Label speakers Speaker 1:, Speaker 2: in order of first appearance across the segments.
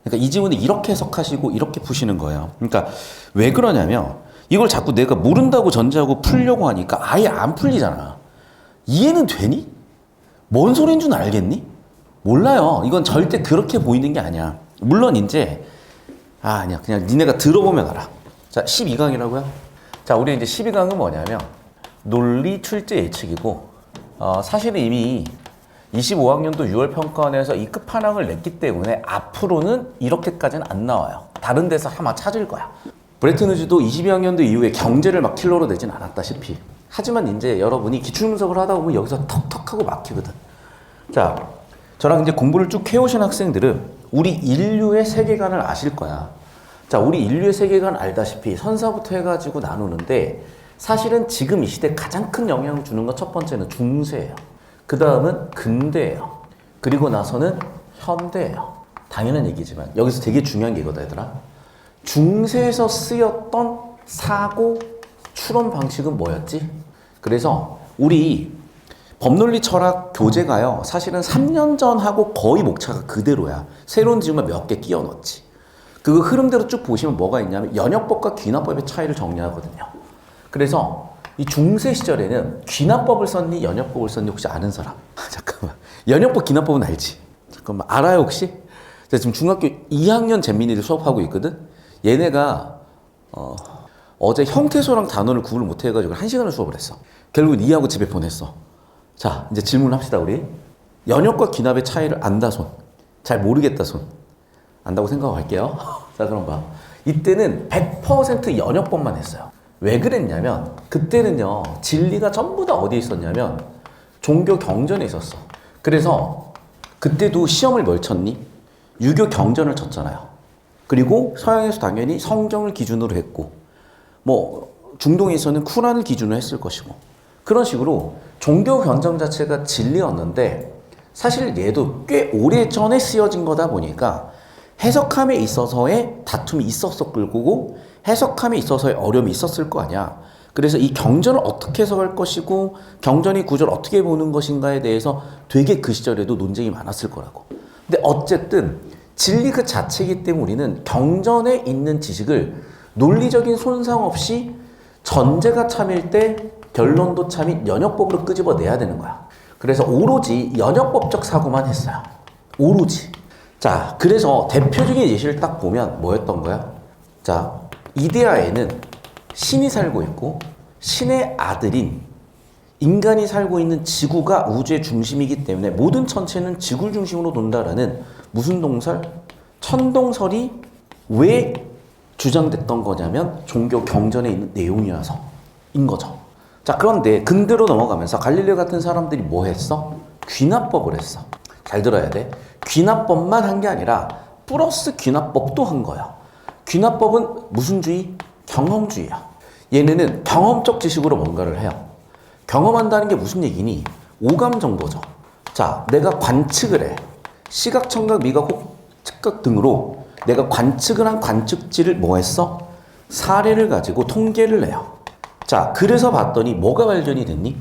Speaker 1: 그러니까 이 지문을 이렇게 해석하시고 이렇게 푸시는 거예요. 그러니까 왜 그러냐면 이걸 자꾸 내가 모른다고 전제하고 풀려고 하니까 아예 안 풀리잖아. 이해는 되니? 뭔 소리인 줄 알겠니? 몰라요. 이건 절대 그렇게 보이는 게 아니야. 물론 이제 아니야. 그냥 니네가 들어보면 알아. 자, 12강이라고요? 자, 우리 이제 12강은 뭐냐면 논리 출제 예측이고 사실은 이미 25학년도 6월 평가원에서 이 끝판왕을 냈기 때문에 앞으로는 이렇게까지는 안 나와요. 다른 데서 아마 찾을 거야. 브레튼 우즈도 22학년도 이후에 경제를 막 킬러로 내진 않았다시피. 하지만 이제 여러분이 기출분석을 하다 보면 여기서 턱턱 하고 막히거든. 자, 저랑 이제 공부를 쭉 해오신 학생들은 우리 인류의 세계관을 아실 거야. 자, 우리 인류의 세계관 알다시피 선사부터 해가지고 나누는데 사실은 지금 이 시대 가장 큰 영향을 주는 건 첫 번째는 중세예요. 그 다음은 근대예요. 그리고 나서는 현대예요. 당연한 얘기지만 여기서 되게 중요한 게 이거다 얘들아. 중세에서 쓰였던 사고 추론 방식은 뭐였지? 그래서 우리 법논리 철학 교재가요 사실은 3년 전하고 거의 목차가 그대로야. 새로운 지문만 몇 개 끼워 넣었지. 그 흐름대로 쭉 보시면 뭐가 있냐면 연역법과 귀납법의 차이를 정리하거든요. 그래서 이 중세 시절에는 귀납법을 썼니 연역법을 썼니 혹시 아는 사람? 잠깐만. 연역법 귀납법은 알지? 잠깐만. 알아요 혹시? 제가 지금 중학교 2학년 잼민이들 수업하고 있거든? 얘네가 어제 형태소랑 단어를 구분을 못해가지고 1시간을 수업을 했어. 결국 이해하고 집에 보냈어. 자, 이제 질문을 합시다 우리. 연역과 귀납의 차이를 안다 손. 잘 모르겠다 손. 안다고 생각할게요. 자, 그럼 봐. 이때는 100% 연역법만 했어요. 왜 그랬냐면 그때는요 진리가 전부 다 어디에 있었냐면 종교 경전에 있었어. 그래서 그때도 시험을 뭘 쳤니? 유교 경전을 쳤잖아요. 그리고 서양에서 당연히 성경을 기준으로 했고 뭐 중동에서는 쿠란을 기준으로 했을 것이고 그런 식으로 종교 경전 자체가 진리였는데 사실 얘도 꽤 오래전에 쓰여진 거다 보니까 해석함에 있어서의 다툼이 있었을 거고 해석함에 있어서의 어려움이 있었을 거 아니야. 그래서 이 경전을 어떻게 해석할 것이고 경전의 구조를 어떻게 보는 것인가에 대해서 되게 그 시절에도 논쟁이 많았을 거라고. 근데 어쨌든 진리 그 자체이기 때문에 우리는 경전에 있는 지식을 논리적인 손상 없이 전제가 참일 때 결론도 참인 연역법으로 끄집어내야 되는 거야. 그래서 오로지 연역법적 사고만 했어요. 오로지. 자, 그래서 대표적인 예시를 딱 보면 뭐였던 거야? 자, 이데아에는 신이 살고 있고 신의 아들인 인간이 살고 있는 지구가 우주의 중심이기 때문에 모든 천체는 지구를 중심으로 돈다라는 무슨 동설? 천동설이 왜 주장됐던 거냐면 종교 경전에 있는 내용이어서인 거죠. 자, 그런데 근대로 넘어가면서 갈릴레오 같은 사람들이 뭐 했어? 귀납법을 했어. 잘 들어야 돼. 귀납법만 한 게 아니라 플러스 귀납법도 한 거야. 귀납법은 무슨 주의? 경험주의야. 얘네는 경험적 지식으로 뭔가를 해요. 경험한다는 게 무슨 얘기니? 오감 정보죠. 자, 내가 관측을 해. 시각, 청각, 미각, 측각 등으로 내가 관측을 한 관측지를 뭐 했어? 사례를 가지고 통계를 내요. 자, 그래서 봤더니 뭐가 발견이 됐니?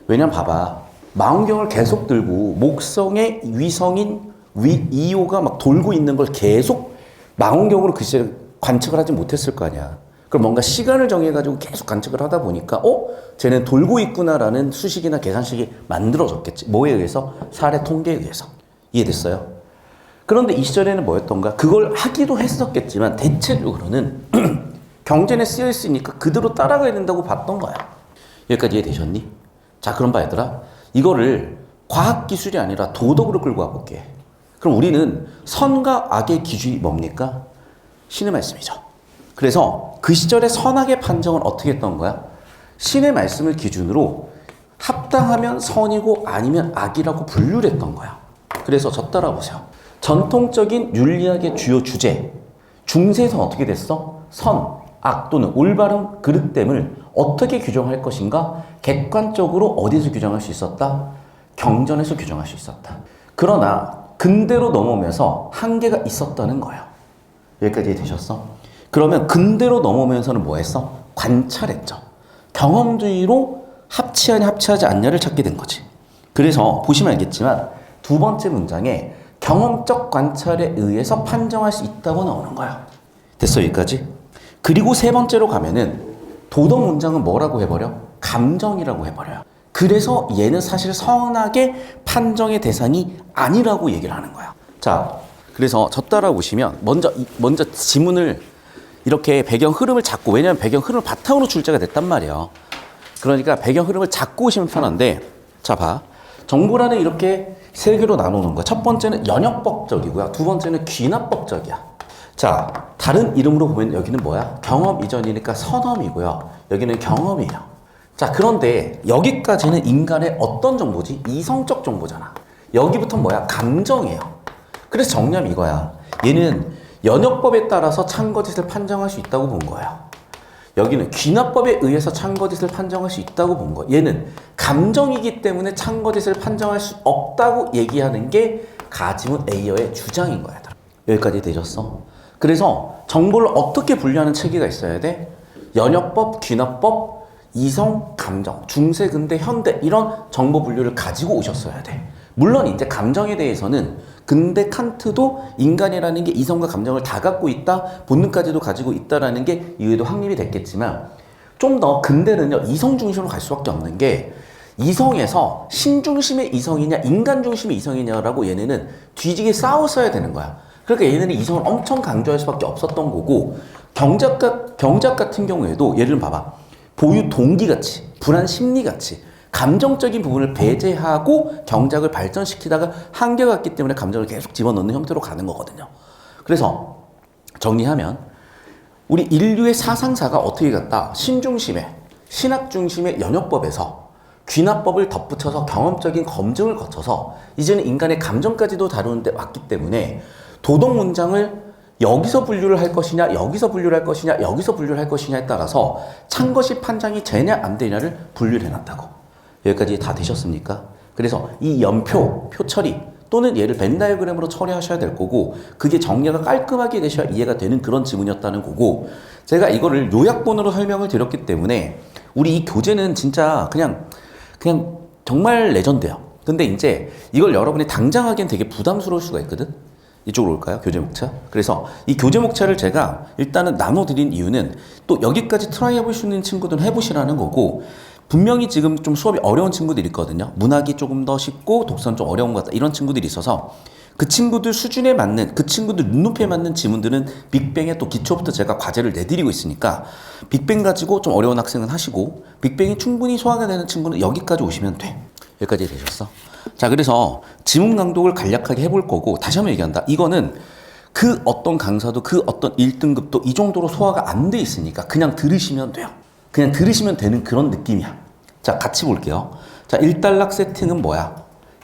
Speaker 1: 왜냐면 봐봐. 망원경을 계속 들고 목성의 위성인 이오가 막 돌고 있는 걸 계속 망원경으로 그 시절에 관측을 하지 못했을 거 아니야. 그럼 뭔가 시간을 정해가지고 계속 관측을 하다 보니까 쟤는 돌고 있구나라는 수식이나 계산식이 만들어졌겠지. 뭐에 의해서? 사례 통계에 의해서. 이해됐어요? 그런데 이 시절에는 뭐였던가? 그걸 하기도 했었겠지만 대체적으로는 경전에 쓰여 있으니까 그대로 따라가야 된다고 봤던 거야. 여기까지 이해되셨니? 자, 그럼 봐 얘들아. 이거를 과학기술이 아니라 도덕으로 끌고 와볼게. 그럼 우리는 선과 악의 기준이 뭡니까? 신의 말씀이죠. 그래서 그 시절의 선악의 판정은 어떻게 했던 거야? 신의 말씀을 기준으로 합당하면 선이고 아니면 악이라고 분류를 했던 거야. 그래서 저 따라보세요. 전통적인 윤리학의 주요 주제 중세에서는 어떻게 됐어? 선, 악 또는 올바른 그릇됨을 어떻게 규정할 것인가? 객관적으로 어디서 규정할 수 있었다? 경전에서 규정할 수 있었다. 그러나 근대로 넘어오면서 한계가 있었다는 거예요. 여기까지 되셨어? 그러면 근대로 넘어오면서는 뭐 했어? 관찰했죠. 경험주의로 합치하냐 합치하지 않냐를 찾게 된 거지. 그래서 보시면 알겠지만 두 번째 문장에 경험적 관찰에 의해서 판정할 수 있다고 나오는 거야. 됐어, 여기까지? 그리고 세 번째로 가면은 도덕 문장은 뭐라고 해버려? 감정이라고 해버려요. 그래서 얘는 사실 선악의 판정의 대상이 아니라고 얘기를 하는 거야. 자, 그래서 저 따라오시면 먼저 지문을 이렇게 배경 흐름을 잡고, 왜냐하면 배경 흐름을 바탕으로 출제가 됐단 말이에요. 그러니까 배경 흐름을 잡고 오시면 편한데, 자, 봐. 정보란을 이렇게 세 개로 나누는 거야. 첫 번째는 연역법적이고요. 두 번째는 귀납법적이야. 자, 다른 이름으로 보면 여기는 뭐야? 경험 이전이니까 선험이고요. 여기는 경험이에요. 자, 그런데 여기까지는 인간의 어떤 정보지? 이성적 정보잖아. 여기부터는 뭐야? 감정이에요. 그래서 정리하면 이거야. 얘는 연역법에 따라서 참거짓을 판정할 수 있다고 본 거야. 여기는 귀납법에 의해서 참거짓을 판정할 수 있다고 본 거야. 얘는 감정이기 때문에 참거짓을 판정할 수 없다고 얘기하는 게 가지문 A어의 주장인 거야. 여기까지 되셨어? 그래서 정보를 어떻게 분류하는 체계가 있어야 돼? 연역법, 귀납법, 이성, 감정, 중세, 근대, 현대 이런 정보 분류를 가지고 오셨어야 돼. 물론 이제 감정에 대해서는 근대 칸트도 인간이라는 게 이성과 감정을 다 갖고 있다, 본능까지도 가지고 있다라는 게 이후에도 확립이 됐겠지만 좀 더 근대는요, 이성 중심으로 갈 수밖에 없는 게 이성에서 신 중심의 이성이냐, 인간 중심의 이성이냐라고 얘네는 뒤지게 싸웠어야 되는 거야. 그러니까 얘네는 이성을 엄청 강조할 수밖에 없었던 거고, 경작 같은 경우에도 예를 들면 봐봐. 보유 동기가치, 불안 심리가치, 감정적인 부분을 배제하고 경작을 발전시키다가 한계가 있기 때문에 감정을 계속 집어넣는 형태로 가는 거거든요. 그래서 정리하면 우리 인류의 사상사가 어떻게 갔다? 신중심의, 신학 중심의 연역법에서 귀납법을 덧붙여서 경험적인 검증을 거쳐서 이제는 인간의 감정까지도 다루는데 왔기 때문에 도덕 문장을 여기서 분류를 할 것이냐, 여기서 분류를 할 것이냐, 여기서 분류를 할 것이냐에 따라서 참거짓 판정이 되냐 안 되냐를 분류를 해놨다고. 여기까지 다 되셨습니까? 그래서 이 연표, 표 처리 또는 얘를 벤 다이어그램으로 처리하셔야 될 거고, 그게 정리가 깔끔하게 되셔야 이해가 되는 그런 지문이었다는 거고, 제가 이거를 요약본으로 설명을 드렸기 때문에 우리 이 교재는 진짜 그냥 정말 레전드예요. 근데 이제 이걸 여러분이 당장 하기엔 되게 부담스러울 수가 있거든? 이쪽으로 올까요? 교재 목차. 그래서 이 교재 목차를 제가 일단은 나눠드린 이유는 또 여기까지 트라이 해볼 수 있는 친구들은 해보시라는 거고, 분명히 지금 좀 수업이 어려운 친구들이 있거든요. 문학이 조금 더 쉽고 독서는 좀 어려운 것 같다, 이런 친구들이 있어서 그 친구들 수준에 맞는, 그 친구들 눈높이에 맞는 지문들은 빅뱅의 또 기초부터 제가 과제를 내드리고 있으니까 빅뱅 가지고 좀 어려운 학생은 하시고, 빅뱅이 충분히 소화가 되는 친구는 여기까지 오시면 돼. 여기까지 되셨어? 자, 그래서 지문 강독을 간략하게 해볼 거고, 다시 한번 얘기한다. 이거는 그 어떤 강사도 그 어떤 1등급도 이 정도로 소화가 안 돼 있으니까 그냥 들으시면 돼요. 그냥 들으시면 되는 그런 느낌이야. 자, 같이 볼게요. 자, 1단락 세팅은 뭐야?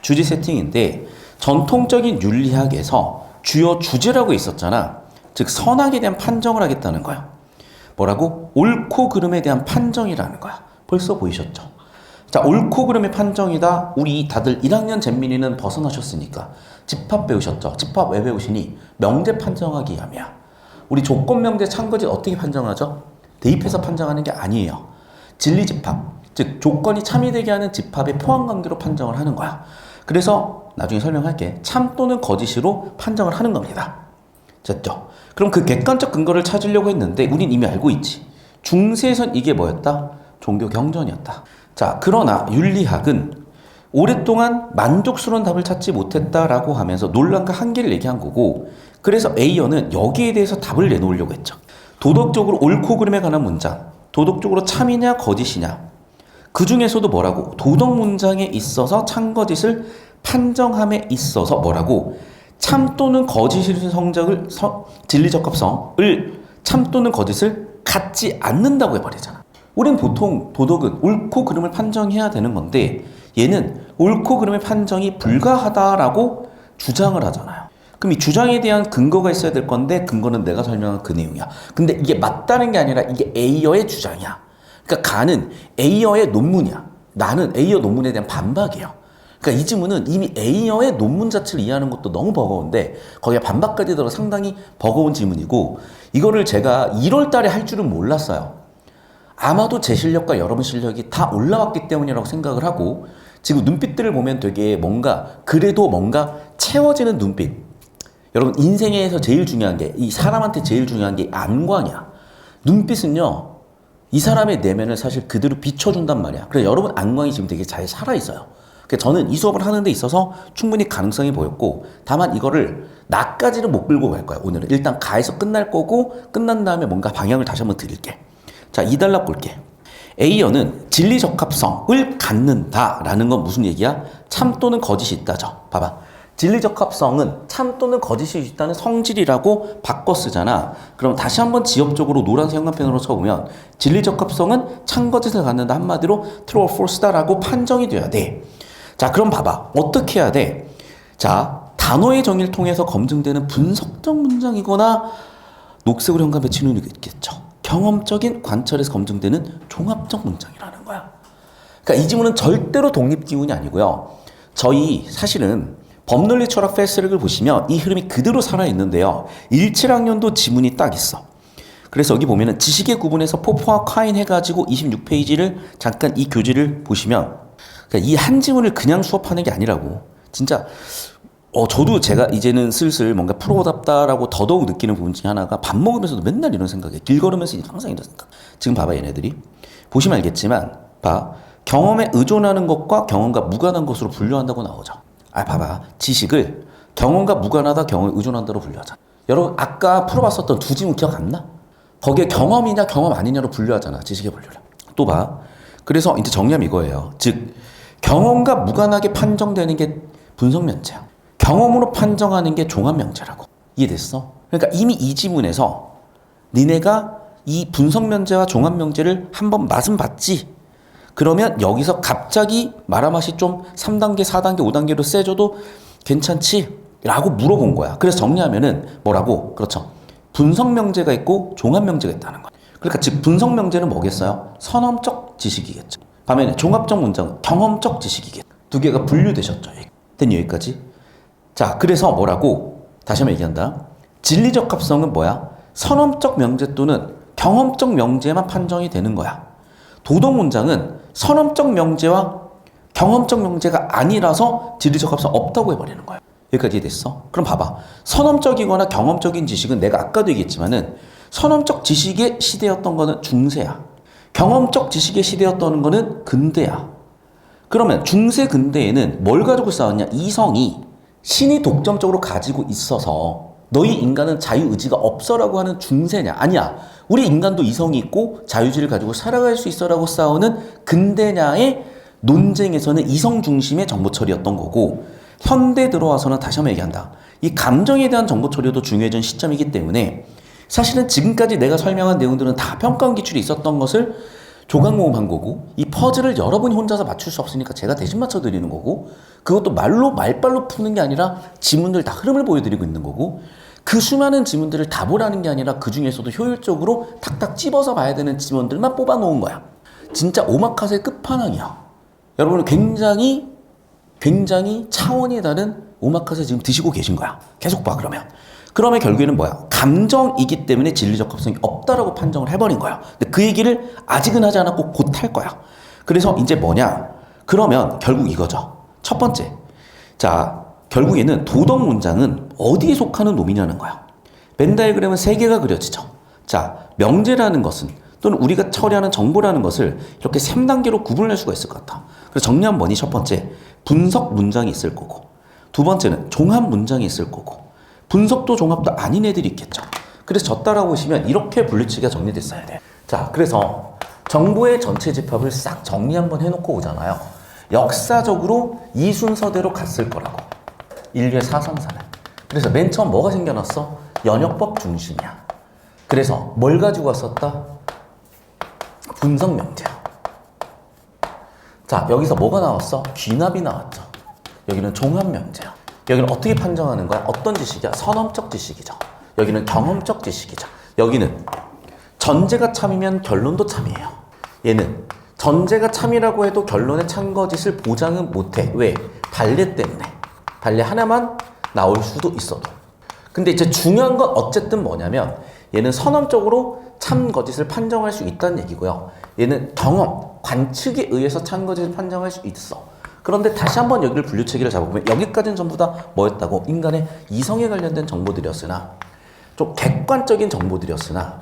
Speaker 1: 주제 세팅인데, 전통적인 윤리학에서 주요 주제라고 있었잖아. 즉 선악에 대한 판정을 하겠다는 거야. 뭐라고? 옳고 그름에 대한 판정이라는 거야. 벌써 보이셨죠? 자, 옳고 그름의 판정이다. 우리 다들 1학년 잼민이는 벗어나셨으니까 집합 배우셨죠? 집합 왜 배우시니? 명제 판정하기 위함이야. 우리 조건 명제 참거짓 어떻게 판정하죠? 대입해서 판정하는 게 아니에요. 진리 집합, 즉 조건이 참이되게 하는 집합의 포함관계로 판정을 하는 거야. 그래서 나중에 설명할게. 참 또는 거짓으로 판정을 하는 겁니다. 됐죠? 그럼 그 객관적 근거를 찾으려고 했는데 우린 이미 알고 있지. 중세에선 이게 뭐였다? 종교 경전이었다. 자, 그러나 윤리학은 오랫동안 만족스러운 답을 찾지 못했다라고 하면서 논란과 한계를 얘기한 거고, 그래서 A어는 여기에 대해서 답을 내놓으려고 했죠. 도덕적으로 옳고 그름에 관한 문장, 도덕적으로 참이냐 거짓이냐, 그 중에서도 뭐라고? 도덕 문장에 있어서 참거짓을 판정함에 있어서 뭐라고? 참 또는 거짓의 성적을 진리적 합성을 참 또는 거짓을 갖지 않는다고 해버리잖아. 우린 보통 도덕은 옳고 그름을 판정해야 되는 건데 얘는 옳고 그름의 판정이 불가하다라고 주장을 하잖아요. 그럼 이 주장에 대한 근거가 있어야 될 건데 근거는 내가 설명한 그 내용이야. 근데 이게 맞다는 게 아니라 이게 A어의 주장이야. 그러니까 가는 A어의 논문이야. 나는 A어 논문에 대한 반박이에요. 그러니까 이 지문은 이미 A어의 논문 자체를 이해하는 것도 너무 버거운데 거기에 반박까지 들어 상당히 버거운 지문이고, 이거를 제가 1월 달에 할 줄은 몰랐어요. 아마도 제 실력과 여러분 실력이 다 올라왔기 때문이라고 생각을 하고, 지금 눈빛들을 보면 되게 뭔가 그래도 뭔가 채워지는 눈빛. 여러분 인생에서 제일 중요한 게 이 사람한테 제일 중요한 게 안광이야. 눈빛은요. 이 사람의 내면을 사실 그대로 비춰준단 말이야. 그래서 여러분 안광이 지금 되게 잘 살아있어요. 그래서 저는 이 수업을 하는 데 있어서 충분히 가능성이 보였고 다만 이거를 나까지는 못 끌고 갈 거야. 오늘은 일단 가에서 끝날 거고 끝난 다음에 뭔가 방향을 다시 한번 드릴게. 자, 2단락 볼게. A어는 진리 적합성을 갖는다라는 건 무슨 얘기야? 참 또는 거짓이 있다죠. 봐봐. 진리 적합성은 참 또는 거짓이 있다는 성질이라고 바꿔 쓰잖아. 그럼 다시 한번 지역적으로 노란색 형광펜으로 쳐보면 진리 적합성은 참 거짓을 갖는다. 한마디로 true or false다라고 판정이 돼야 돼. 자, 그럼 봐봐. 어떻게 해야 돼? 자, 단어의 정의를 통해서 검증되는 분석적 문장이거나 녹색으로 형광펜 치는 게 있겠죠. 경험적인 관찰에서 검증되는 종합적 문장이라는 거야. 그러니까 이 지문은 절대로 독립기문이 아니고요. 저희 사실은 법논리 철학 패스트트랙을 보시면 이 흐름이 그대로 살아있는데요. 17학년도 지문이 딱 있어. 그래서 여기 보면은 지식의 구분에서 포포와 카인 해가지고 26페이지를 잠깐 이 교재를 보시면 그러니까 이 한 지문을 그냥 수업하는 게 아니라고. 진짜 저도 제가 이제는 슬슬 뭔가 프로답다라고 더더욱 느끼는 부분 중에 하나가 밥 먹으면서도 맨날 이런 생각해. 길 걸으면서 항상 이런 생각. 지금 봐봐 얘네들이. 보시면 알겠지만 봐. 경험에 의존하는 것과 경험과 무관한 것으로 분류한다고 나오죠. 봐봐. 지식을 경험과 무관하다, 경험에 의존한다로 분류하잖아. 여러분 아까 풀어봤었던 두 지문 기억 안 나? 거기에 경험이냐 경험 아니냐로 분류하잖아. 지식의 분류를. 또 봐. 그래서 이제 정리하면 이거예요. 즉 경험과 무관하게 판정되는 게 분석면제야. 경험으로 판정하는 게 종합명제라고. 이해됐어? 그러니까 이미 이 지문에서 니네가 이 분석면제와 종합명제를 한번 맛은 봤지? 그러면 여기서 갑자기 말아맛이 좀 3단계, 4단계, 5단계로 세져도 괜찮지? 라고 물어본 거야. 그래서 정리하면은 뭐라고? 그렇죠. 분석명제가 있고 종합명제가 있다는 거야. 그러니까 즉 분석명제는 뭐겠어요? 선험적 지식이겠죠. 반면에 종합적 문장은 경험적 지식이겠죠. 두 개가 분류되셨죠. 됐니 여기까지? 자, 그래서 뭐라고? 다시 한번 얘기한다. 진리적 합성은 뭐야? 선험적 명제 또는 경험적 명제만 판정이 되는 거야. 도덕 문장은 선험적 명제와 경험적 명제가 아니라서 진리적 합성 없다고 해버리는 거야. 여기까지 이해됐어? 그럼 봐봐. 선험적이거나 경험적인 지식은 내가 아까도 얘기했지만은 선험적 지식의 시대였던 거는 중세야. 경험적 지식의 시대였던 거는 근대야. 그러면 중세 근대에는 뭘 가지고 싸웠냐? 이성이 신이 독점적으로 가지고 있어서 너희 인간은 자유의지가 없어라고 하는 중세냐? 아니야. 우리 인간도 이성이 있고 자유의지를 가지고 살아갈 수 있어라고 싸우는 근대냐의 논쟁에서는 이성 중심의 정보 처리였던 거고 현대 들어와서는 다시 한번 얘기한다. 이 감정에 대한 정보 처리도 중요해진 시점이기 때문에 사실은 지금까지 내가 설명한 내용들은 다 평가원 기출이 있었던 것을 조각 모음한 거고 이 퍼즐을 여러분이 혼자서 맞출 수 없으니까 제가 대신 맞춰드리는 거고 그것도 말빨로 푸는 게 아니라 지문들 다 흐름을 보여드리고 있는 거고 그 수많은 지문들을 다 보라는 게 아니라 그 중에서도 효율적으로 탁탁 찝어서 봐야 되는 지문들만 뽑아 놓은 거야. 진짜 오마카세 끝판왕이야. 여러분은 굉장히 차원이 다른 오마카세 지금 드시고 계신 거야. 계속 봐 그러면. 그러면 결국에는 뭐야? 감정이기 때문에 진리적 합성이 없다라고 판정을 해버린 거야. 근데 그 얘기를 아직은 하지 않았고 곧 할 거야. 그래서 이제 뭐냐? 그러면 결국 이거죠. 첫 번째. 자, 결국에는 도덕 문장은 어디에 속하는 놈이냐는 거야. 벤 다이그램은 세 개가 그려지죠. 자, 명제라는 것은 또는 우리가 처리하는 정보라는 것을 이렇게 3단계로 구분할 수가 있을 것 같아. 그래서 정리한 뭐니? 첫 번째, 분석 문장이 있을 거고 두 번째는 종합 문장이 있을 거고 분석도 종합도 아닌 애들이 있겠죠. 그래서 저 따라오시면 이렇게 분류치기가 정리됐어야 돼. 자, 그래서 정보의 전체 집합을 싹 정리 한번 해놓고 오잖아요. 역사적으로 이 순서대로 갔을 거라고. 인류의 사상사는. 그래서 맨 처음 뭐가 생겨났어? 연역법 중심이야. 그래서 뭘 가지고 왔었다? 분석 명제야. 자, 여기서 뭐가 나왔어? 귀납이 나왔죠. 여기는 종합 명제야. 여기는 어떻게 판정하는 거야? 어떤 지식이야? 선험적 지식이죠. 여기는 경험적 지식이죠. 여기는 전제가 참이면 결론도 참이에요. 얘는 전제가 참이라고 해도 결론의 참거짓을 보장은 못해. 왜? 발레 때문에. 발레 하나만 나올 수도 있어도. 근데 이제 중요한 건 어쨌든 뭐냐면 얘는 선험적으로 참거짓을 판정할 수 있다는 얘기고요. 얘는 경험, 관측에 의해서 참거짓을 판정할 수 있어. 그런데 다시 한번 여기를 분류체계를 잡아보면 여기까지는 전부 다 뭐였다고? 인간의 이성에 관련된 정보들이었으나 좀 객관적인 정보들이었으나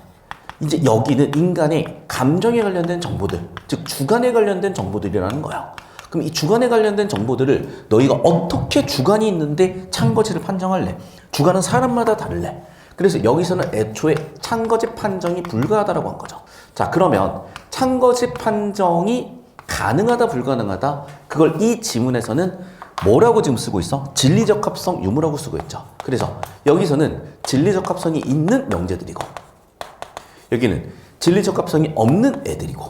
Speaker 1: 이제 여기는 인간의 감정에 관련된 정보들, 즉 주관에 관련된 정보들이라는 거야. 그럼 이 주관에 관련된 정보들을 너희가 어떻게 주관이 있는데 찬거지를 판정할래? 주관은 사람마다 다를래. 그래서 여기서는 애초에 찬거지 판정이 불가하다라고 한 거죠. 자, 그러면 찬거지 판정이 가능하다 불가능하다, 그걸 이 지문에서는 뭐라고 지금 쓰고 있어? 진리적합성 유무라고 쓰고 있죠. 그래서 여기서는 진리적합성이 있는 명제들이고 여기는 진리적합성이 없는 애들이고,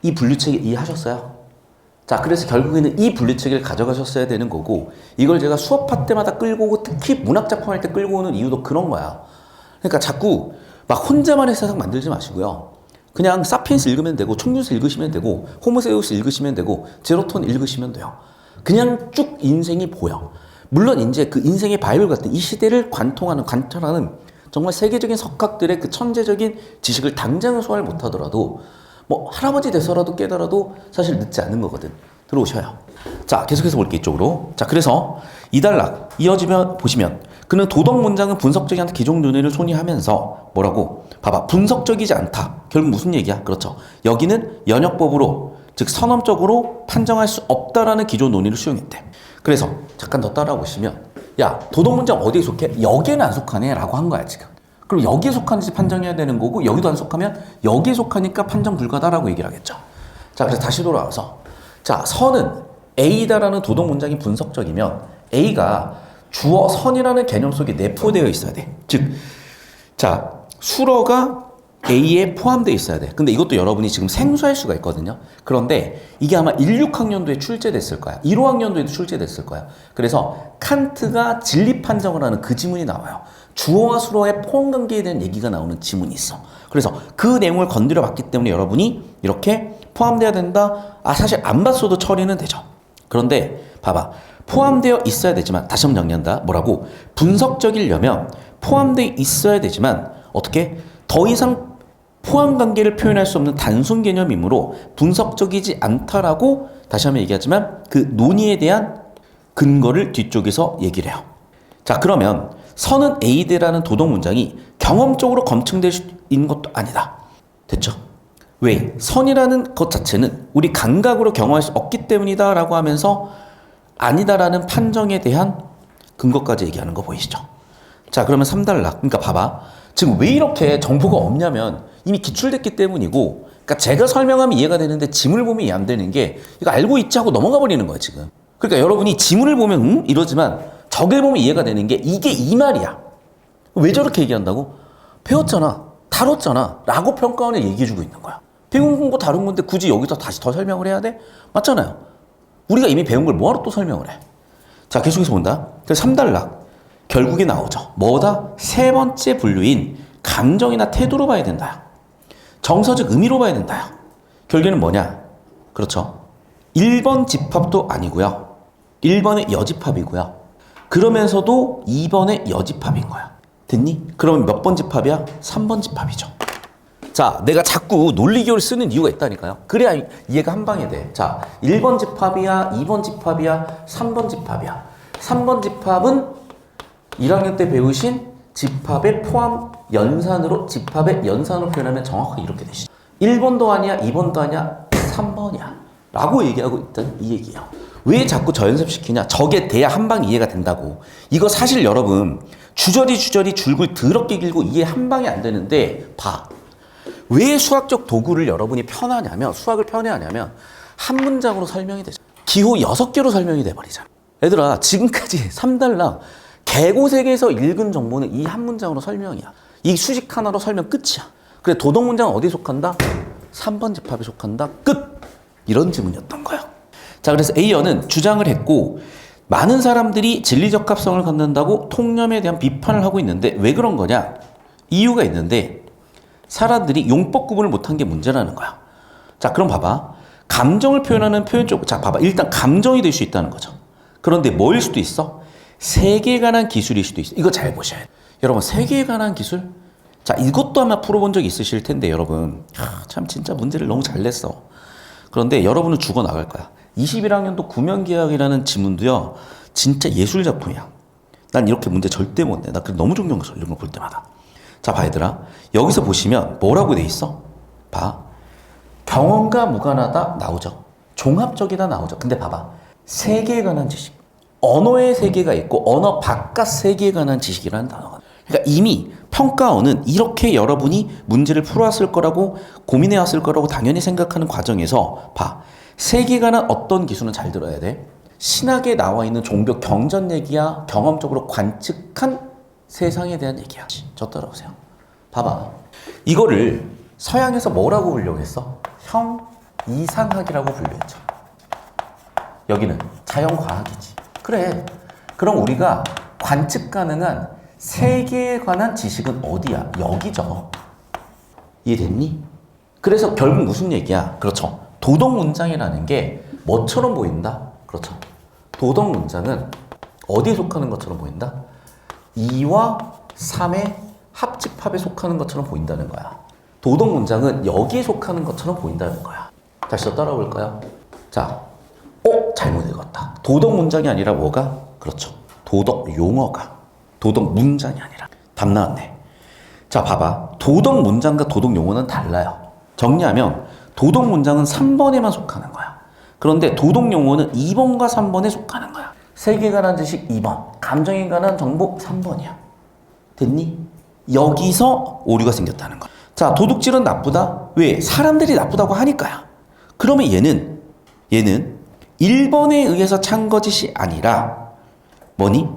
Speaker 1: 이 분류체계 이해하셨어요? 자, 그래서 결국에는 이 분류체계를 가져가셨어야 되는 거고, 이걸 제가 수업할 때마다 끌고 오고 특히 문학작품 할 때 끌고 오는 이유도 그런 거야. 그러니까 자꾸 막 혼자만의 세상 만들지 마시고요. 그냥 사피엔스 읽으면 되고, 촉류수 읽으시면 되고, 호모세우스 읽으시면 되고, 제로톤 읽으시면 돼요. 그냥 쭉 인생이 보여. 물론 이제 그 인생의 바이블 같은 이 시대를 관찰하는 정말 세계적인 석학들의 그 천재적인 지식을 당장은 소화를 못하더라도 뭐 할아버지 돼서라도 깨달아도 사실 늦지 않는 거거든. 들어오셔요. 자, 계속해서 볼게 이쪽으로. 자, 그래서 이단락 이어지면 보시면 그는 도덕 문장은 분석적이 않다 기존 논의를 손의하면서 뭐라고? 봐봐, 분석적이지 않다. 결국 무슨 얘기야? 그렇죠. 여기는 연역법으로, 즉 선언적으로 판정할 수 없다라는 기존 논의를 수용했대. 그래서 잠깐 더 따라오시면, 야, 도덕 문장 어디에 속해? 여기에는 안 속하네 라고 한 거야 지금. 그럼 여기에 속하는지 판정해야 되는 거고, 여기도 안 속하면 여기에 속하니까 판정 불가다라고 얘기를 하겠죠. 자, 그래서 다시 돌아와서, 자, 선은 A다라는 도덕 문장이 분석적이면 A가 주어 선이라는 개념 속에 내포되어 있어야 돼. 즉, 자, 수러가 A에 포함되어 있어야 돼. 근데 이것도 여러분이 지금 생소할 수가 있거든요. 그런데 이게 아마 16학년도에 출제됐을 거야. 15학년도에도 출제됐을 거야. 그래서 칸트가 진리 판정을 하는 그 지문이 나와요. 주어와 수어의 포함 관계에 대한 얘기가 나오는 지문이 있어. 그래서 그 내용을 건드려 봤기 때문에 여러분이 이렇게 포함되어야 된다. 아, 사실 안 봤어도 처리는 되죠. 그런데 봐봐. 포함되어 있어야 되지만, 다시 한번 정리한다. 뭐라고? 분석적이려면 포함되어 있어야 되지만 어떻게? 더 이상 포함 관계를 표현할 수 없는 단순 개념이므로 분석적이지 않다라고 다시 한번 얘기하지만 그 논의에 대한 근거를 뒤쪽에서 얘기를 해요. 자, 그러면 선은 A대라는 도덕 문장이 경험적으로 검증될 수 있는 것도 아니다. 됐죠? 왜? 선이라는 것 자체는 우리 감각으로 경험할 수 없기 때문이다 라고 하면서 아니다라는 판정에 대한 근거까지 얘기하는 거 보이시죠? 자, 그러면 3단락. 그러니까 봐봐. 지금 왜 이렇게 정보가 없냐면 이미 기출됐기 때문이고, 그러니까 제가 설명하면 이해가 되는데 지문을 보면 이해 안 되는 게, 이거 알고 있지 하고 넘어가 버리는 거야 지금. 그러니까 여러분이 지문을 보면 이러지만 저길 보면 이해가 되는 게 이게 이 말이야. 왜 저렇게 얘기한다고? 배웠잖아, 다뤘잖아 라고 평가원에 얘기해주고 있는 거야. 배운 거 다른 건데 굳이 여기서 다시 더 설명을 해야 돼? 맞잖아요. 우리가 이미 배운 걸 뭐하러 또 설명을 해? 자, 계속해서 본다. 그래서 3단락 결국에 나오죠. 뭐다? 세 번째 분류인 감정이나 태도로 봐야 된다. 정서적 의미로 봐야 된다. 결국에는 뭐냐? 그렇죠. 1번 집합도 아니고요. 1번의 여집합이고요. 그러면서도 2번의 여집합인 거야. 됐니? 그러면 몇 번 집합이야? 3번 집합이죠. 자, 내가 자꾸 논리기호를 쓰는 이유가 있다니까요. 그래야 이해가 한 방에 돼. 자, 1번 집합이야, 2번 집합이야, 3번 집합이야. 3번 집합은 1학년 때 배우신 집합의 포함 연산으로, 집합의 연산으로 표현하면 정확하게 이렇게 되시죠. 1번도 아니야, 2번도 아니야, 3번이야 라고 얘기하고 있던 이 얘기예요. 왜 자꾸 저연습시키냐? 저게 돼야 한 방 이해가 된다고. 이거 사실 여러분 주저리 줄글 더럽게 길고 이해 한 방에 안 되는데, 봐. 왜 수학적 도구를 여러분이 편하냐면, 수학을 편해하냐면 한 문장으로 설명이 되죠. 기호 6개로 설명이 돼버리잖아. 얘들아, 지금까지 3단락 개고색에서 읽은 정보는 이 한 문장으로 설명이야. 이 수식 하나로 설명 끝이야. 그래, 도덕 문장은 어디에 속한다? 3번 집합에 속한다. 끝! 이런 지문이었던 거야. 자, 그래서 A연은 주장을 했고, 많은 사람들이 진리적 합성을 갖는다고 통념에 대한 비판을 하고 있는데 왜 그런 거냐? 이유가 있는데, 사람들이 용법 구분을 못한 게 문제라는 거야. 자, 그럼 봐봐. 감정을 표현하는 표현 쪽, 자, 봐봐. 일단 감정이 될 수 있다는 거죠. 그런데 뭐일 수도 있어? 세계에 관한 기술일 수도 있어. 이거 잘 보셔야 돼. 여러분, 세계에 관한 기술? 자, 이것도 아마 풀어본 적 있으실 텐데, 여러분. 참, 진짜 문제를 너무 잘 냈어. 그런데 여러분은 죽어나갈 거야. 21학년도 구면계약이라는 지문도요. 진짜 예술 작품이야. 난 이렇게 문제 절대 못 내. 나 그래 너무 존경스러워. 이런 거 볼 때마다. 자, 봐 얘들아. 여기서 보시면 뭐라고 돼 있어? 봐. 경험과 무관하다 나오죠. 종합적이다 나오죠. 근데 봐봐. 세계에 관한 지식. 언어의 세계가 있고 언어 바깥 세계에 관한 지식이라는 단어가. 그러니까 이미 평가원은 이렇게 여러분이 문제를 풀어왔을 거라고 고민해왔을 거라고 당연히 생각하는 과정에서 봐. 세계에 관한 어떤 기술은 잘 들어야 돼. 신학에 나와 있는 종교 경전 얘기야. 경험적으로 관측한 세상에 대한 얘기야. 저 따라오세요. 봐봐. 이거를 서양에서 뭐라고 부르려고 했어? 형이상학이라고 분류했죠. 여기는 자연과학이지. 그래. 그럼 우리가 관측 가능한 세계에 관한 지식은 어디야? 여기죠. 이해됐니? 그래서 결국 무슨 얘기야? 그렇죠. 도덕 문장이라는 게 뭐처럼 보인다? 그렇죠. 도덕 문장은 어디에 속하는 것처럼 보인다? 2와 3의 합집합에 속하는 것처럼 보인다는 거야. 도덕 문장은 여기에 속하는 것처럼 보인다는 거야. 다시 더 따라볼까요? 자, 잘못 읽었다. 도덕 문장이 아니라 뭐가? 그렇죠. 도덕 용어가. 도덕 문장이 아니라. 답 나왔네. 자, 봐봐. 도덕 문장과 도덕 용어는 달라요. 정리하면 도덕 문장은 3번에만 속하는 거야. 그런데 도덕 용어는 2번과 3번에 속하는 거야. 세계에 관한 지식 2번, 감정에 관한 정보 3번이야. 됐니? 여기서 오류가 생겼다는 거야. 자, 도둑질은 나쁘다? 왜? 사람들이 나쁘다고 하니까야. 그러면 얘는 1번에 의해서 찬거짓이 아니라 뭐니?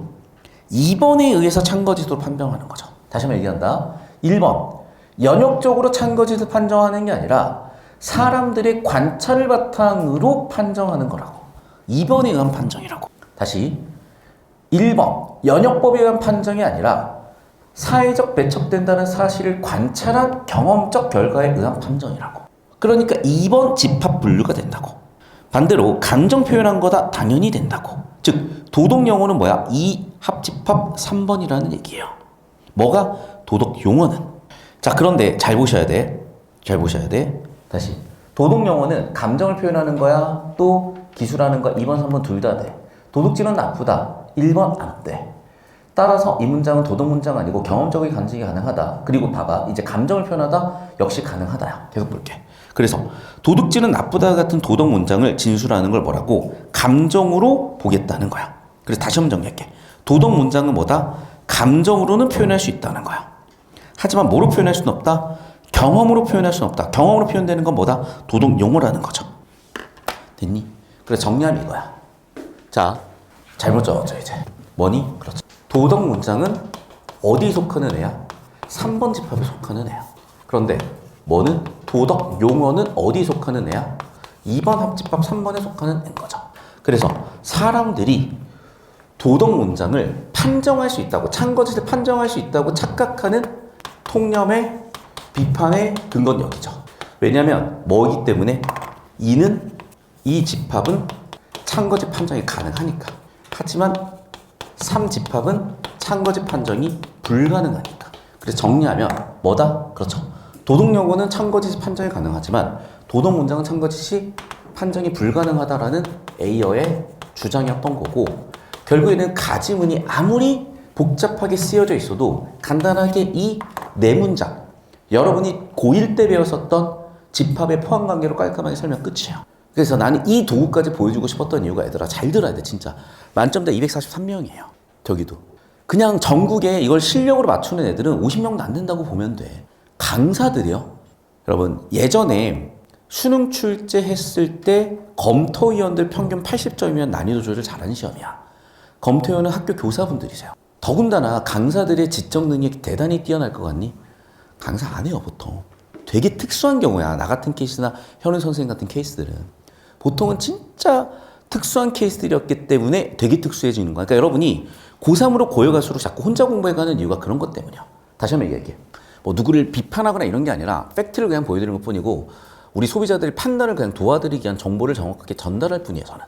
Speaker 1: 2번에 의해서 찬거짓으로 판정하는 거죠. 다시 한번 얘기한다. 1번, 연역적으로 찬거짓을 판정하는 게 아니라 사람들의 관찰을 바탕으로 판정하는 거라고. 2번에 의한 판정이라고. 다시 1번, 연역법에 의한 판정이 아니라 사회적 배척된다는 사실을 관찰한 경험적 결과에 의한 판정이라고. 그러니까 2번 집합 분류가 된다고. 반대로 감정 표현한 거다 당연히 된다고. 즉 도덕 용어는 뭐야? 2 합집합 3번이라는 얘기예요. 뭐가? 도덕 용어는. 자, 그런데 잘 보셔야 돼. 잘 보셔야 돼. 다시. 도덕 용어는 감정을 표현하는 거야. 또 기술하는 거야. 2번, 3번 둘 다 돼. 도둑질은 나쁘다. 1번 안 돼. 따라서 이 문장은 도덕 문장 아니고 경험적인 간증이 가능하다. 그리고 봐봐. 이제 감정을 표현하다 역시 가능하다야. 계속 볼게. 그래서 도둑질은 나쁘다 같은 도덕 문장을 진술하는 걸 뭐라고? 감정으로 보겠다는 거야. 그래서 다시 한번 정리할게. 도덕 문장은 뭐다? 감정으로는 표현할 수 있다는 거야. 하지만 뭐로 표현할 수는 없다? 경험으로 표현할 수는 없다. 경험으로 표현되는 건 뭐다? 도덕 용어라는 거죠. 됐니? 그래서 정리하면 이거야. 자, 잘못 적었죠 이제. 뭐니? 그렇죠. 도덕 문장은 어디에 속하는 애야? 3번 집합에 속하는 애야. 그런데 뭐는? 도덕 용어는 어디에 속하는 애야? 2번 합집합 3번에 속하는 애인 거죠. 그래서 사람들이 도덕 문장을 판정할 수 있다고, 찬거짓을 판정할 수 있다고 착각하는 통념의 비판의 근거는 여기죠. 왜냐하면 뭐이기 때문에 이 집합은 찬거짓 판정이 가능하니까. 하지만 3집합은 찬거짓 판정이 불가능하니까. 그래서 정리하면 뭐다? 그렇죠. 도덕 용어는 찬거짓 판정이 가능하지만 도덕 문장은 찬거짓이 판정이 불가능하다라는 A어의 주장이었던 거고, 결국에는 가지문이 아무리 복잡하게 쓰여져 있어도 간단하게 이 네 문장, 여러분이 고1 때 배웠었던 집합의 포함관계로 깔끔하게 설명 끝이에요. 그래서 나는 이 도구까지 보여주고 싶었던 이유가, 얘들아 잘 들어야 돼. 진짜 만점대 243명이에요. 저기도 그냥 전국에 이걸 실력으로 맞추는 애들은 50명도 안 된다고 보면 돼. 강사들이요. 여러분 예전에 수능 출제했을 때 검토위원들 평균 80점이면 난이도 조절 잘하는 시험이야. 검토위원은 학교 교사분들이세요. 더군다나 강사들의 지적 능력이 대단히 뛰어날 것 같니? 강사 안 해요 보통. 되게 특수한 경우야. 나 같은 케이스나 현우 선생님 같은 케이스들은 보통은 진짜 특수한 케이스들이었기 때문에 되게 특수해지는 거야. 그러니까 여러분이 고3으로 고여갈수록 자꾸 혼자 공부해가는 이유가 그런 것 때문이야. 다시 한번 얘기할게. 뭐 누구를 비판하거나 이런 게 아니라 팩트를 그냥 보여드리는 것 뿐이고, 우리 소비자들이 판단을 그냥 도와드리기 위한 정보를 정확하게 전달할 뿐이에요 저는.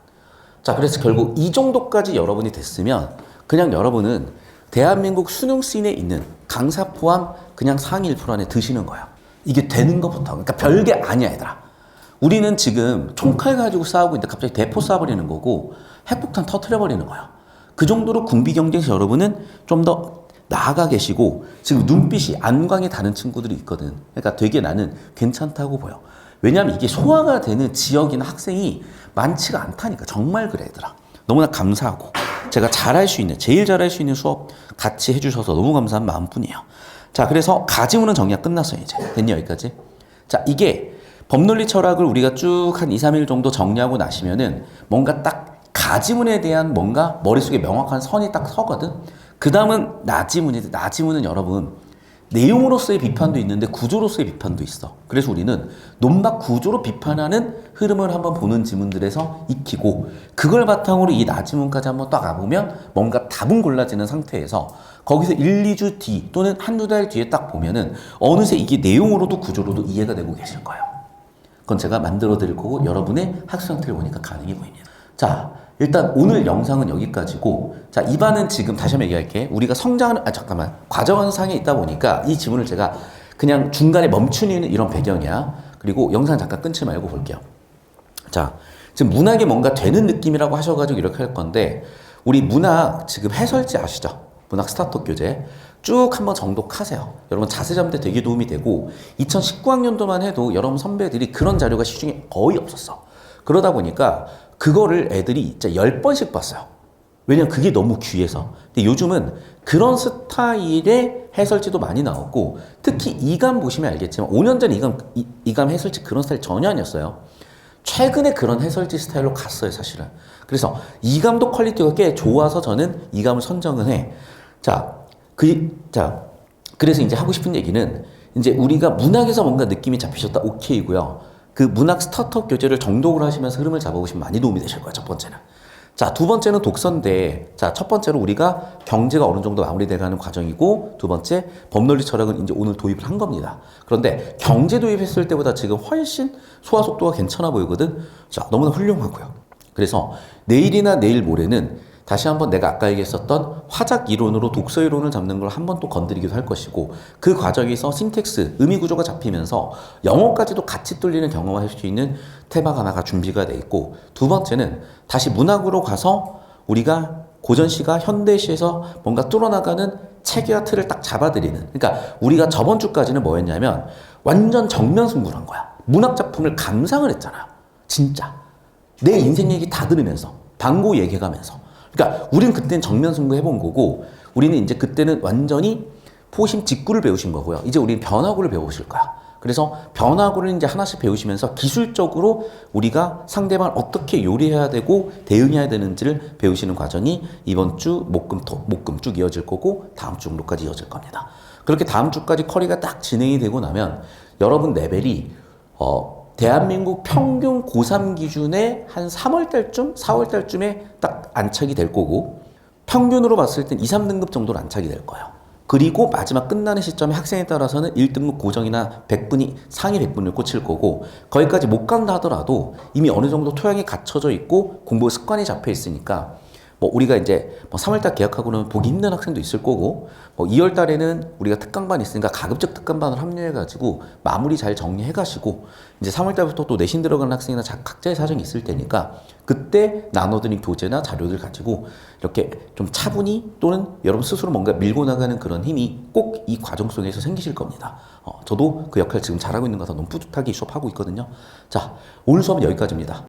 Speaker 1: 자, 그래서 결국 이 정도까지 여러분이 됐으면 그냥 여러분은 대한민국 수능 씬에 있는 강사 포함 그냥 상위 1% 안에 드시는 거야. 이게 되는 것부터. 그러니까 별게 아니야 얘들아. 우리는 지금 총칼 가지고 싸우고 있는데 갑자기 대포 쏴버리는 거고 핵폭탄 터트려버리는 거예요. 그 정도로 군비 경쟁에서 여러분은 좀 더 나아가 계시고 지금 눈빛이 안광이 다른 친구들이 있거든. 그러니까 되게 나는 괜찮다고 보여. 왜냐하면 이게 소화가 되는 지역이나 학생이 많지가 않다니까. 정말 그래 얘들아. 너무나 감사하고 제가 잘할 수 있는 제일 잘할 수 있는 수업 같이 해주셔서 너무 감사한 마음뿐이에요. 자, 그래서 가지문은 정리가 끝났어요. 이제 됐냐 여기까지. 자, 이게 법논리 철학을 우리가 쭉 한 2, 3일 정도 정리하고 나시면은 뭔가 딱 가지문에 대한 뭔가 머릿속에 명확한 선이 딱 서거든. 그 다음은 나지문인데 나지문은 여러분 내용으로서의 비판도 있는데 구조로서의 비판도 있어. 그래서 우리는 논박 구조로 비판하는 흐름을 한번 보는 지문들에서 익히고 그걸 바탕으로 이 나지문까지 한번 딱 가보면 뭔가 답은 골라지는 상태에서 거기서 1, 2주 뒤 또는 한두 달 뒤에 딱 보면은 어느새 이게 내용으로도 구조로도 이해가 되고 계실 거예요. 그건 제가 만들어 드릴 거고 여러분의 학습 상태를 보니까 가능해 보입니다. 자, 일단 오늘 영상은 여기까지고 자, 이반은 지금 다시 한번 얘기할게. 우리가 성장하는 잠깐만 과정상에 있다 보니까 이 지문을 제가 그냥 중간에 멈추는 이런 배경이야. 그리고 영상 잠깐 끊지 말고 볼게요. 자, 지금 문학이 뭔가 되는 느낌이라고 하셔가지고 이렇게 할 건데 우리 문학 지금 해설지 아시죠? 문학 스타터 교재 쭉 한번 정독하세요. 여러분 자세 잡는 데 되게 도움이 되고 2019학년도만 해도 여러분 선배들이 그런 자료가 시중에 거의 없었어. 그러다 보니까 그거를 애들이 진짜 10번씩 봤어요. 왜냐면 그게 너무 귀해서. 근데 요즘은 그런 스타일의 해설지도 많이 나왔고 특히 이감 보시면 알겠지만 5년 전 이감 해설지 그런 스타일 전혀 아니었어요. 최근에 그런 해설지 스타일로 갔어요, 사실은. 그래서 이감도 퀄리티가 꽤 좋아서 저는 이감을 선정을 해. 그래서 이제 하고 싶은 얘기는 이제 우리가 문학에서 뭔가 느낌이 잡히셨다, 오케이고요. 그 문학 스타트업 교재를 정독을 하시면서 흐름을 잡아보시면 많이 도움이 되실 거예요, 첫 번째는. 자, 두 번째는 독서인데, 자, 첫 번째로 우리가 경제가 어느 정도 마무리돼가는 과정이고, 두 번째, 법논리 철학은 이제 오늘 도입을 한 겁니다. 그런데 경제 도입했을 때보다 지금 훨씬 소화 속도가 괜찮아 보이거든? 자, 너무나 훌륭하고요. 그래서 내일이나 내일 모레는 다시 한번 내가 아까 얘기했었던 화작 이론으로 독서 이론을 잡는 걸 한번 또 건드리기도 할 것이고 그 과정에서 신텍스, 의미 구조가 잡히면서 영어까지도 같이 뚫리는 경험을 할 수 있는 테마가 하나가 준비가 돼 있고 두 번째는 다시 문학으로 가서 우리가 고전시가 현대시에서 뭔가 뚫어나가는 체계와 틀을 딱 잡아드리는 그러니까 우리가 저번 주까지는 뭐였냐면 완전 정면 승부를 한 거야. 문학 작품을 감상을 했잖아요. 진짜. 내 인생 얘기 다 들으면서 방고 얘기해가면서 그러니까 우리는 그때는 정면 승부 해본 거고 우리는 이제 그때는 완전히 포심 직구를 배우신 거고요. 이제 우리는 변화구를 배우실 거야. 그래서 변화구를 이제 하나씩 배우시면서 기술적으로 우리가 상대방을 어떻게 요리해야 되고 대응해야 되는지를 배우시는 과정이 이번 주 목금 쭉 이어질 거고 다음 주 정도까지 이어질 겁니다. 그렇게 다음 주까지 커리가 딱 진행이 되고 나면 여러분 레벨이 대한민국 평균 고3 기준의 한 3월달쯤, 4월달쯤에 딱 안착이 될 거고 평균으로 봤을 땐 2, 3등급 정도로 안착이 될 거예요. 그리고 마지막 끝나는 시점에 학생에 따라서는 1등급 고정이나 100분이 상위 100분을 꽂힐 거고 거기까지 못 간다 하더라도 이미 어느 정도 토양이 갖춰져 있고 공부 습관이 잡혀 있으니까 뭐 우리가 이제 뭐 3월달 개학하고는 보기 힘든 학생도 있을 거고 뭐 2월달에는 우리가 특강반 있으니까 가급적 특강반을 합류해가지고 마무리 잘 정리해가시고 이제 3월달부터 또 내신 들어가는 학생이나 각자의 사정이 있을 테니까 그때 나눠드린 교재나 자료들 가지고 이렇게 좀 차분히 또는 여러분 스스로 뭔가 밀고 나가는 그런 힘이 꼭 이 과정 속에서 생기실 겁니다. 저도 그 역할 지금 잘하고 있는 것 같아서 너무 뿌듯하게 수업하고 있거든요. 자, 오늘 수업은 여기까지입니다.